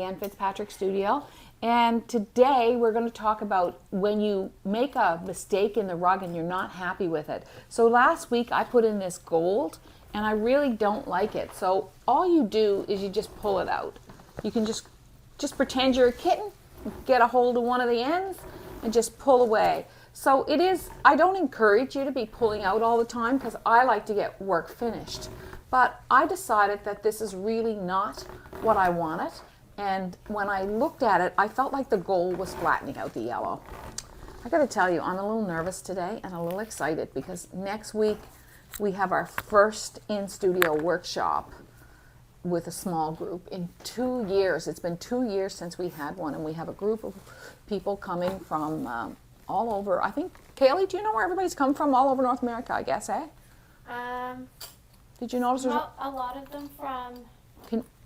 Deanne Fitzpatrick Studio, and today we're going to talk about when you make a mistake in the rug and you're not happy with it. So last week I put in this gold and I really don't like it. So all you do is you just pull it out. You can just pretend you're a kitten, get a hold of one of the ends and just pull away. So it is, I don't encourage you to be pulling out all the time because I like to get work finished. But I decided that this is really not what I wanted. And when I looked at it, I felt like the gold was flattening out the yellow. I gotta tell you, I'm a little nervous today and a little excited because next week we have our first in-studio workshop with a small group in 2 years. It's been 2 years since we had one, and we have a group of people coming from all over. I think, Kaylee, do you know where everybody's come from? All over North America, I guess, eh? Did you notice? Not a lot of them from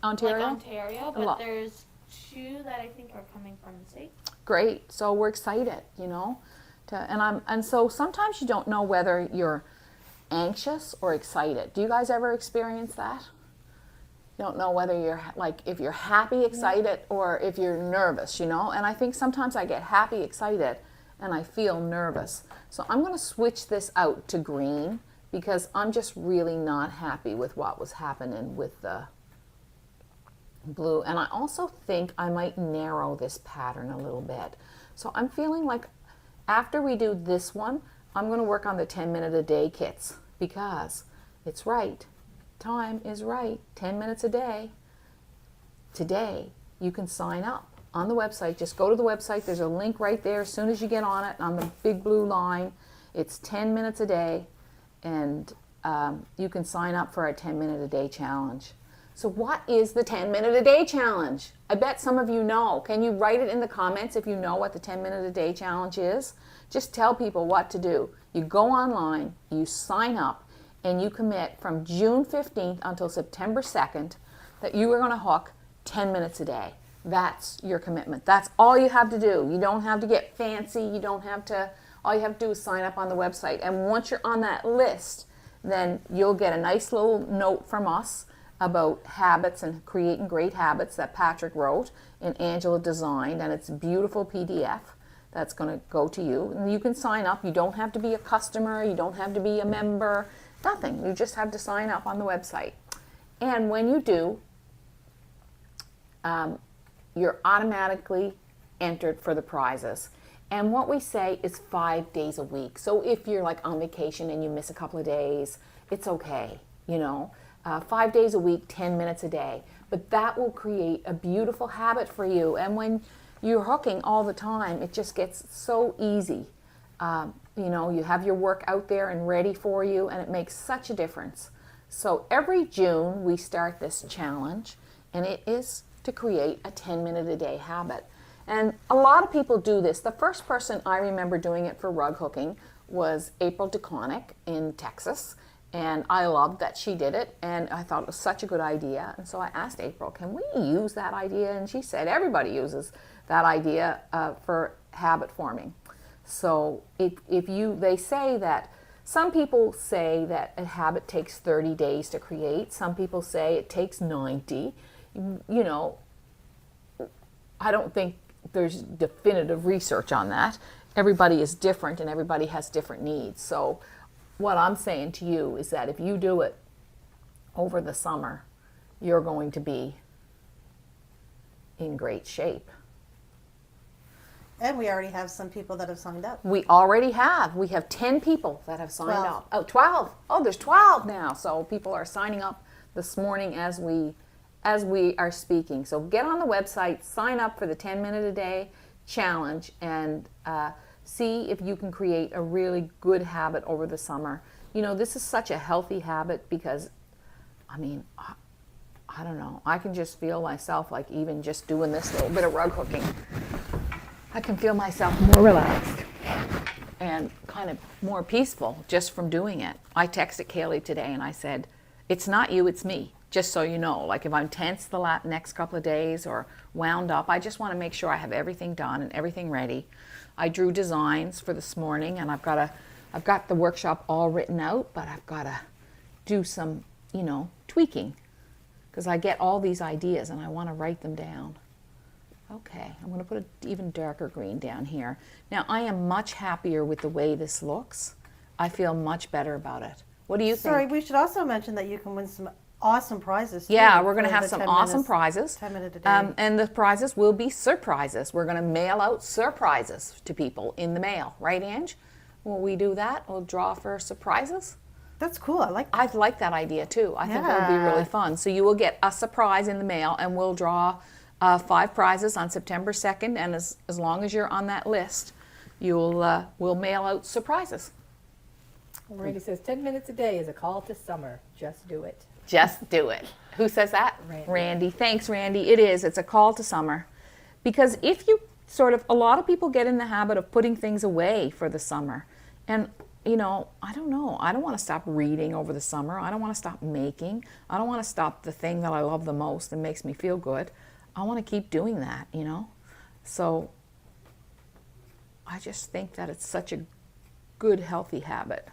Ontario? Like Ontario, but there's 2 that I think are coming from the States. Great. So we're excited, you know. And so sometimes you don't know whether you're anxious or excited. Do you guys ever experience that? You don't know whether you're if you're happy, excited, or if you're nervous, you know. And I think sometimes I get happy, excited, and I feel nervous. So I'm going to switch this out to green because I'm just really not happy with what was happening with the blue. And I also think I might narrow this pattern a little bit. So I'm feeling like after we do this one, I'm going to work on the 10-minute-a-day kits because it's right. Time is right. 10 minutes a day. Today, you can sign up on the website. Just go to the website. There's a link right there. As soon as you get on it, on the big blue line, it's 10 minutes a day, and you can sign up for a 10-minute-a-day challenge. So what is the 10-minute-a-day challenge? I bet some of you know. Can you write it in the comments if you know what the 10-minute-a-day challenge is? Just tell people what to do. You go online, you sign up, and you commit from June 15th until September 2nd that you are going to hook 10 minutes a day. That's your commitment. That's all you have to do. You don't have to get fancy. You don't have to, all you have to do is sign up on the website. And once you're on that list, then you'll get a nice little note from us about habits and creating great habits that Patrick wrote and Angela designed, and it's a beautiful PDF that's going to go to you. And you can sign up. You don't have to be a customer. You don't have to be a member. Nothing. You just have to sign up on the website. And when you do, you're automatically entered for the prizes. And what we say is 5 days a week. So if you're like on vacation and you miss a couple of days, it's okay, you know. 5 days a week, 10 minutes a day. But that will create a beautiful habit for you. And when you're hooking all the time, it just gets so easy. You know, you have your work out there and ready for you, and it makes such a difference. So every June, we start this challenge, and it is to create a 10-minute-a-day habit. And a lot of people do this. The first person I remember doing it for rug hooking was April DeConnick in Texas. And I loved that she did it, and I thought it was such a good idea. And so I asked April, can we use that idea? And she said, everybody uses that idea for habit forming. So they say that, some people say that a habit takes 30 days to create. Some people say it takes 90. You know, I don't think there's definitive research on that. Everybody is different and everybody has different needs. So what I'm saying to you is that if you do it over the summer, you're going to be in great shape. And we already have some people that have signed up. We already have. We have 10 people that have signed 12. up. Oh, 12. Oh, there's 12 now. So people are signing up this morning as we are speaking. So get on the website, sign up for the 10-minute-a-day challenge, and see if you can create a really good habit over the summer. You know, this is such a healthy habit because, I mean, I don't know. I can just feel myself like even just doing this little bit of rug hooking, I can feel myself more relaxed and kind of more peaceful just from doing it. I texted Kaylee today and I said, it's not you, it's me. Just so you know, like if I'm tense the next couple of days or wound up, I just want to make sure I have everything done and everything ready. I drew designs for this morning, and I've got the workshop all written out, but I've got to do some, tweaking, because I get all these ideas and I want to write them down. Okay, I'm going to put an even darker green down here. Now, I am much happier with the way this looks. I feel much better about it. What do you Sorry, think? we should also mention that you can win some awesome prizes. Too, Yeah, we're going to for have the some 10 awesome minutes- prizes. 10 minute a day. And the prizes will be surprises. We're going to mail out surprises to people in the mail. Right, Ange? Will we do that? We'll draw for surprises? That's cool. I like that. I like that idea too. I think it would be really Yeah. fun. So you will get a surprise in the mail, and we'll draw 5 prizes on September 2nd. And as long as you're on that list, we'll mail out surprises. Randy says 10 minutes a day is a call to summer. Just do it. Just do it. Who says that? Randy. Thanks, Randy. It is. It's a call to summer. Because if you a lot of people get in the habit of putting things away for the summer. And, I don't know. I don't want to stop reading over the summer. I don't want to stop making. I don't want to stop the thing that I love the most and makes me feel good. I want to keep doing that, So I just think that it's such a good, healthy habit.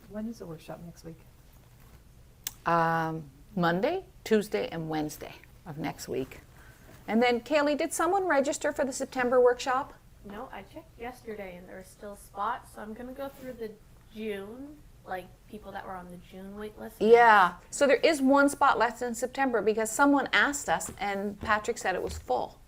When is the workshop next week? Monday, Tuesday, and Wednesday of next week. And then, Kaylee, did someone register for the September workshop? No, I checked yesterday and there are still spots, so I'm gonna go through the June, like people that were on the June wait list. Yeah. So there is one spot left in September because someone asked us and Patrick said it was full.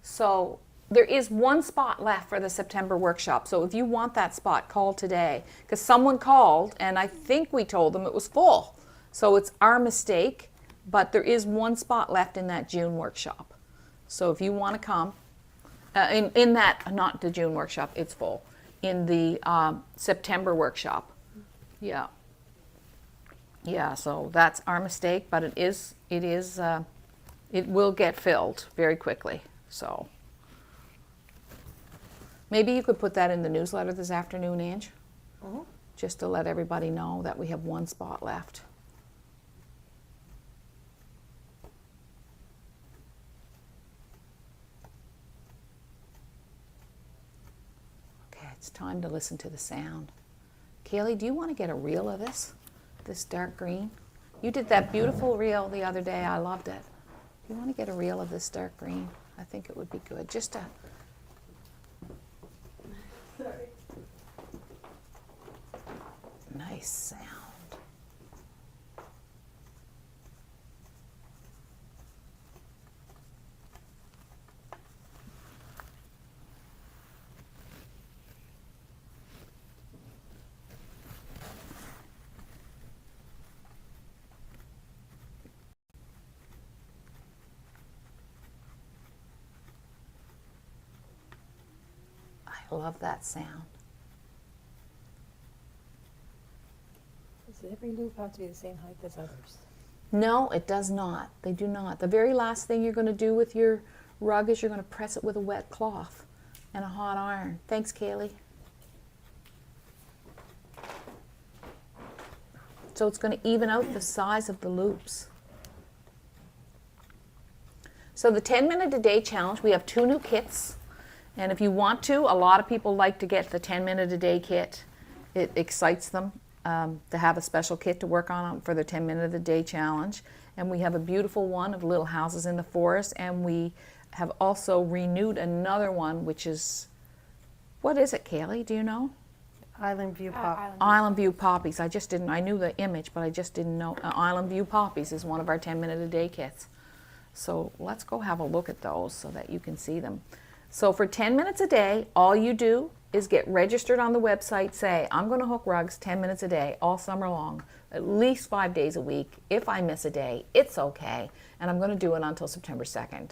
So there is one spot left for the September workshop. So if you want that spot, call today. Because someone called and I think we told them it was full. So it's our mistake, but there is one spot left in that June workshop. So if you want to come, in that, not the June workshop, it's full. In the September workshop. Yeah. Yeah, so that's our mistake, but it will get filled very quickly. So maybe you could put that in the newsletter this afternoon, Ange, just to let everybody know that we have one spot left. Okay, it's time to listen to the sound. Kaylee, do you want to get a reel of this dark green? You did that beautiful reel the other day. I loved it. Do you want to get a reel of this dark green? I think it would be good. Just to... Sorry. Nice sound. I love that sound. Does every loop have to be the same height as others? No, it does not. They do not. The very last thing you're going to do with your rug is you're going to press it with a wet cloth and a hot iron. Thanks, Kaylee. So it's going to even out the size of the loops. So the 10-minute-a-day challenge, we have 2 new kits. And if you want to, a lot of people like to get the 10-minute-a-day kit. It excites them to have a special kit to work on for the 10-minute-a-day challenge. And we have a beautiful one of little houses in the forest. And we have also renewed another one, which is, what is it, Kaylee? Do you know? Island View Pop. Island View Poppies. I knew the image, but I just didn't know. Island View Poppies is one of our 10-minute-a-day kits. So let's go have a look at those so that you can see them. So for 10 minutes a day, all you do is get registered on the website, say, I'm going to hook rugs 10 minutes a day all summer long, at least 5 days a week. If I miss a day, it's okay. And I'm going to do it until September 2nd.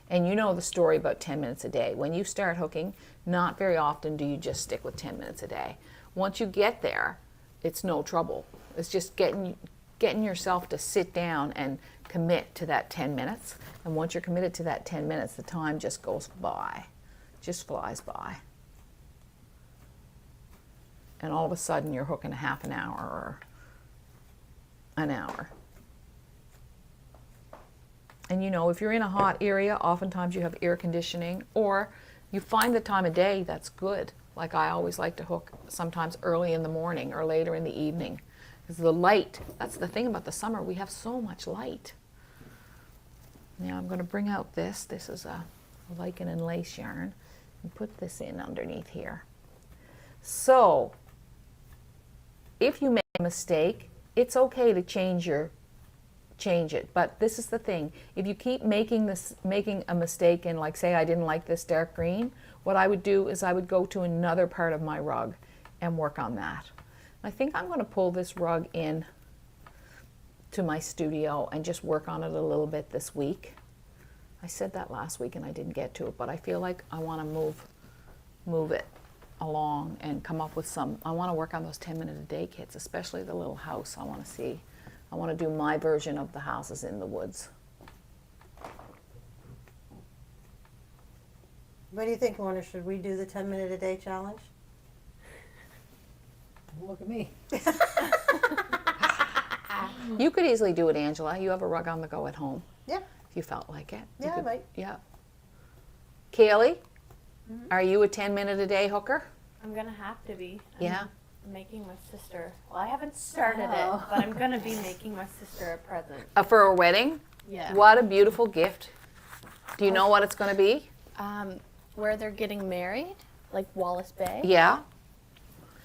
And you know the story about 10 minutes a day. When you start hooking, not very often do you just stick with 10 minutes a day. Once you get there, it's no trouble. It's just getting yourself to sit down and commit to that 10 minutes. And once you're committed to that 10 minutes, the time just goes by, just flies by. And all of a sudden you're hooking a half an hour or an hour. And you know, if you're in a hot area, oftentimes you have air conditioning, or you find the time of day that's good. Like I always like to hook sometimes early in the morning or later in the evening. Because the light, that's the thing about the summer, we have so much light. Now I'm going to bring out this. This is a lichen and lace yarn, and put this in underneath here. So, if you make a mistake, it's okay to change it. But this is the thing: if you keep making a mistake, and like say I didn't like this dark green, what I would do is I would go to another part of my rug and work on that. I think I'm going to pull this rug in to my studio and just work on it a little bit this week. I said that last week and I didn't get to it, but I feel like I want to move it along and come up with some. I want to work on those 10-minute-a-day kits, especially the little house. I want to see. I want to do my version of the houses in the woods. What do you think, Lorna? Should we do the 10-minute-a-day challenge? Look at me. You could easily do it, Angela. You have a rug on the go at home. Yeah. If you felt like it. You Yeah, I could- might. Yeah. Kaylee, are you a 10-minute-a-day hooker? I'm gonna have to be. Yeah. I'm making my sister. Well, I haven't started Oh. it, but I'm gonna be making my sister a present. For a wedding? Yeah. What a beautiful gift. Do you know what it's going to be? Where they're getting married, like Wallace Bay. Yeah.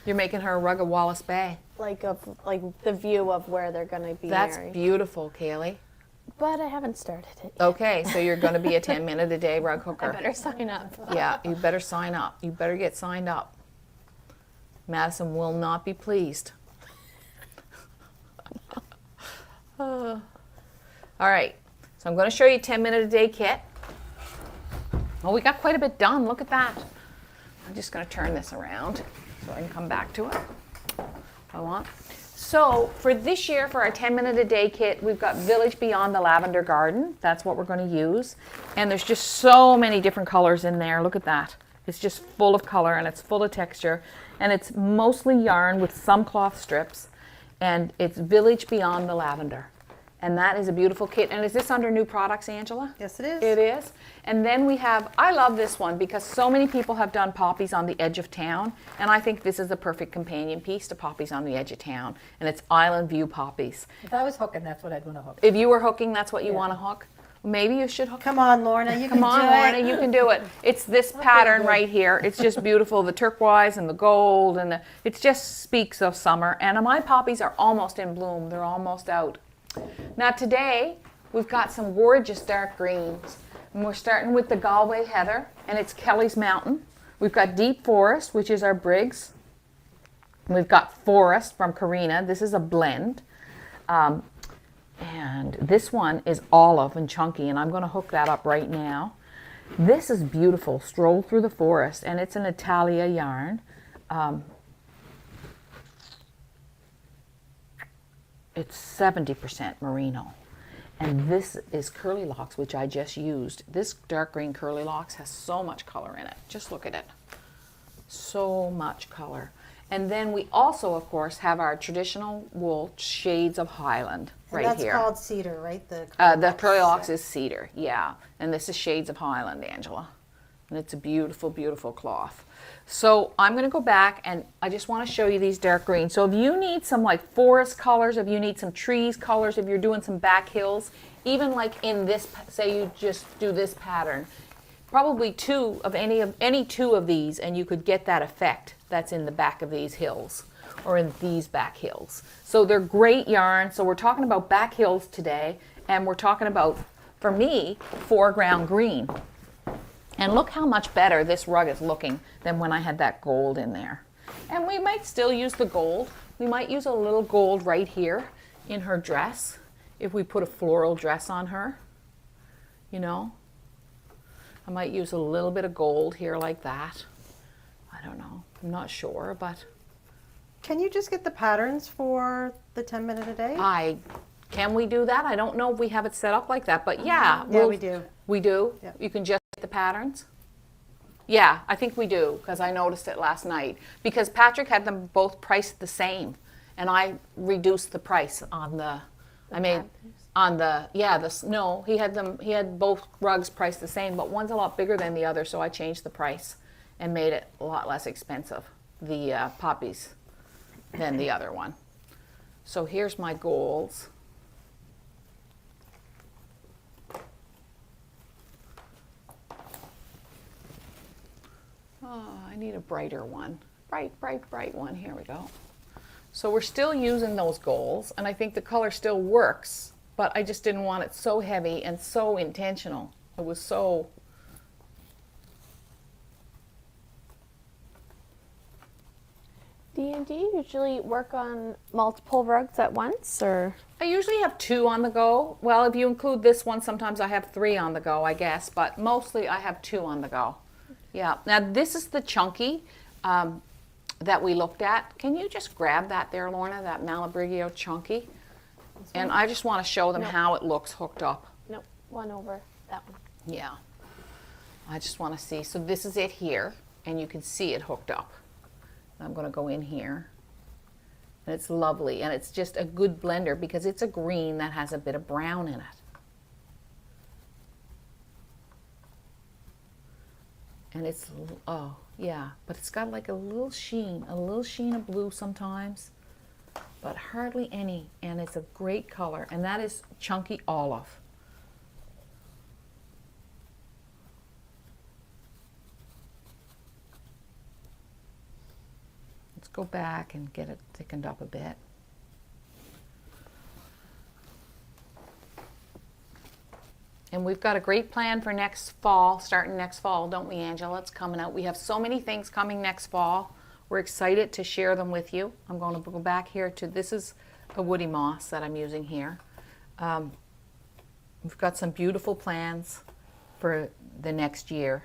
You're making her a rug of Wallace Bay. Like the view of where they're gonna be That's married. beautiful, Kaylee. But I haven't started it. Okay, so you're going to be a 10-minute-a-day rug I hooker. better sign up. Yeah, you better sign up. You better get signed up. Madison will not be pleased. All right, so I'm going to show you a 10-minute-a-day kit. Oh, we got quite a bit done. Look at that. I'm just going to turn this around so I can come back to it if I want. So for this year, for our 10-minute-a-day kit, we've got Village Beyond the Lavender Garden. That's what we're going to use. And there's just so many different colors in there. Look at that. It's just full of color and it's full of texture. And it's mostly yarn with some cloth strips. And it's Village Beyond the Lavender. And that is a beautiful kit. And is this under new products, Angela? Yes, it is. It is. And then we have, I love this one because so many people have done poppies on the edge of town. And I think this is the perfect companion piece to poppies on the edge of town. And it's Island View poppies. If I was hooking, that's what I'd want to hook. If you were hooking, that's what you Yeah. want to hook. Maybe you should hook. Come on, Lorna, you Come can on, do Lorna, it. you can do it. It's this pattern good. right here. It's just beautiful. The turquoise and the gold, and it just speaks of summer. And my poppies are almost in bloom. They're almost out. Now today, we've got some gorgeous dark greens. And we're starting with the Galway Heather, and it's Kelly's Mountain. We've got Deep Forest, which is our Briggs. We've got Forest from Karina. This is a blend. And this one is olive and chunky, and I'm going to hook that up right now. This is beautiful, Stroll Through the Forest, and it's an Italia yarn. It's 70% merino. And this is Curly Locks, which I just used. This dark green Curly Locks has so much color in it. Just look at it. So much color. And then we also, of course, have our traditional wool Shades of Highland And right that's here. called cedar, right? The Curly Locks is cedar, yeah. And this is Shades of Highland, Angela. And it's a beautiful, beautiful cloth. So I'm going to go back and I just want to show you these dark greens. So if you need some like forest colors, if you need some trees colors, if you're doing some back hills, even like in this, say you just do this pattern, probably any two of these and you could get that effect that's in the back of these hills or in these back hills. So they're great yarn. So we're talking about back hills today, and we're talking about, for me, foreground green. And look how much better this rug is looking than when I had that gold in there. And we might still use the gold. We might use a little gold right here in her dress if we put a floral dress on her, you know. I might use a little bit of gold here like that. I don't know. I'm not sure, but Can you just get the patterns for the 10-minute-a-day? I Can we do that? I don't know if we have it set up like that, but Yeah, we do. We do? Yeah. You can just get the patterns? Yeah, I think we do, because I noticed it last night. Because Patrick had them both priced the same, and I reduced the price on the, no, he had both rugs priced the same, but one's a lot bigger than the other, so I changed the price and made it a lot less expensive, the poppies, than the other one. So here's my goals. Oh, I need a brighter one. Bright one. Here we go. So we're still using those goals, and I think the color still works, but I just didn't want it so heavy and so intentional. It was so... Deanne, do you usually work on multiple rugs at once, or? I usually have 2 on the go. Well, if you include this one, sometimes I have 3 on the go, I guess, but mostly I have 2 on the go. Yeah. Now this is the chunky that we looked at. Can you just grab that there, Lorna, that Malabrigio chunky? And I just want to show them how it looks hooked up. Nope, one over, that one. Yeah. I just want to see. So this is it here, and you can see it hooked up. I'm going to go in here. And it's lovely, and it's just a good blender because it's a green that has a bit of brown in it. And it's, oh, yeah, but it's got like a little sheen of blue sometimes, but hardly any, and it's a great color, and that is chunky olive. Let's go back and get it thickened up a bit. And we've got a great plan for next fall, starting next fall, don't we, Angela? It's coming out. We have so many things coming next fall. We're excited to share them with you. I'm going to go back here to, this is a woody moss that I'm using here. We've got some beautiful plans for the next year.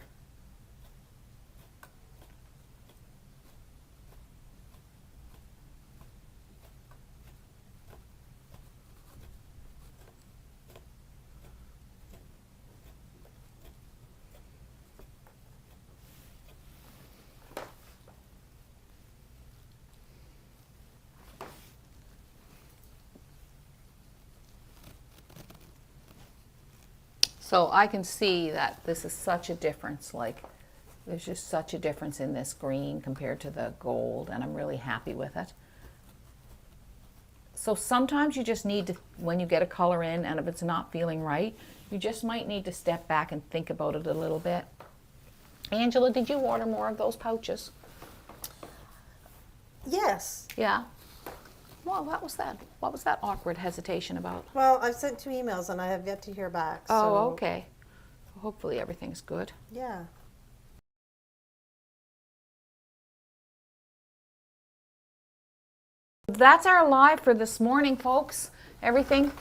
So I can see that this is such a difference, like there's just such a difference in this green compared to the gold, and I'm really happy with it. So sometimes you just need to, when you get a color in and if it's not feeling right, you just might need to step back and think about it a little bit. Angela, did you order more of those pouches? Yes. Yeah. Well, what was that? What was that awkward hesitation about? Well, I've sent 2 emails and I have yet to hear back. So, Oh, okay. Hopefully everything's good. Yeah. That's our live for this morning, folks. Everything.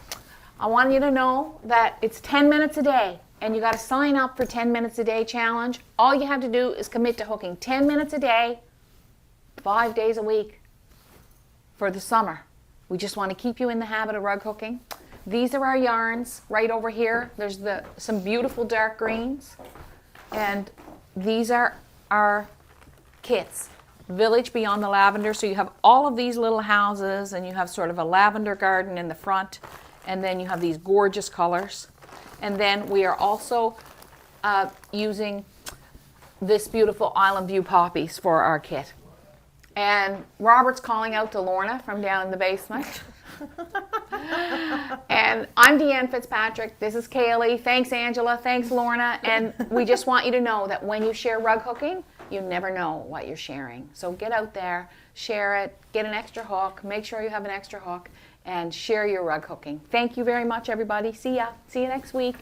I want you to know that it's 10 minutes a day, and you got to sign up for 10 minutes a day challenge. All you have to do is commit to hooking 10 minutes a day, 5 days a week for the summer. We just want to keep you in the habit of rug hooking. These are our yarns right over here. There's some beautiful dark greens, and these are our kits. Village Beyond the Lavender. So you have all of these little houses, and you have sort of a lavender garden in the front, and then you have these gorgeous colors. And then we are also using this beautiful Island View poppies for our kit. And Robert's calling out to Lorna from down in the basement. And I'm Deanne Fitzpatrick. This is Kaylee. Thanks, Angela. Thanks, Lorna. And we just want you to know that when you share rug hooking, you never know what you're sharing. So get out there, share it, get an extra hook, make sure you have an extra hook, and share your rug hooking. Thank you very much, everybody. See ya. See you next week.